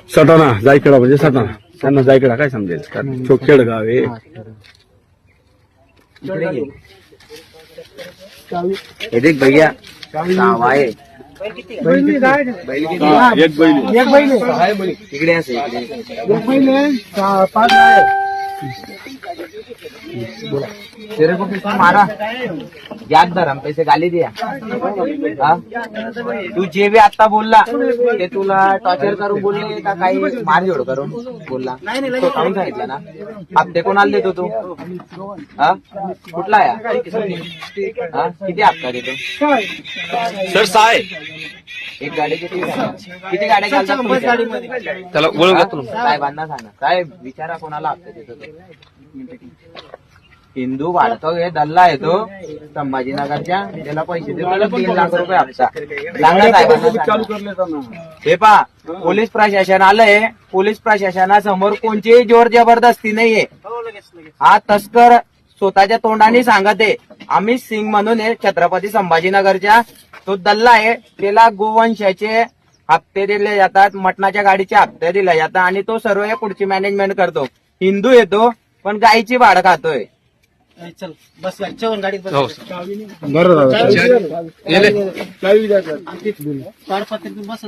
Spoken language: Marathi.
सटाणा जायकडा म्हणजे सटाणा, त्यांना जायकडा काय समजेल, कारण खेडगाव आहे. हे देख भैया सहावा आहे. एक बैल इकडे असे तेरे को किसने मारा? याद धर, हम पैसे गाली दिया. हा? तू जे बी आता बोलला ते तुला टॉर्चर करून बोलले का काही मारझोड करून बोलला? तो काढून सांगितलं ना. हप्ते कोणाला देतो तू? हा? कुठला आहे? हा? किती हप्ता देतो? सर साय एक गाडी किती गाड्या घालतात तुमच्या? त्याला ओळख साहेबांना सांगा. साहेब विचारा कोणाला हप्ते देतो तो. हिंदू वाढतो दल्ला येतो संभाजीनगरच्या, त्याला पैसे देतो 3 लाख रुपये हप्ता. सांगा साहेबांना. हे पहा, पोलीस प्रशासन आलंय. पोलीस प्रशासनासमोर कोणतीही जोर जबरदस्ती नाहीये. हा तस्कर स्वतःच्या तोंडाने सांगत आहे आम्ही सिंग म्हणून आहे छत्रपती संभाजीनगरच्या. तो दल्ला आहे, त्याला गोवंशाचे हप्ते दिले जातात, मटणाच्या गाडीचे हप्ते दिले जातात आणि तो सर्व या पुढची मॅनेजमेंट करतो. हिंदू येतो पण गायची भाडं खातोय. चल बस चवन गाडीत बस. बरं ताडपत्री बस.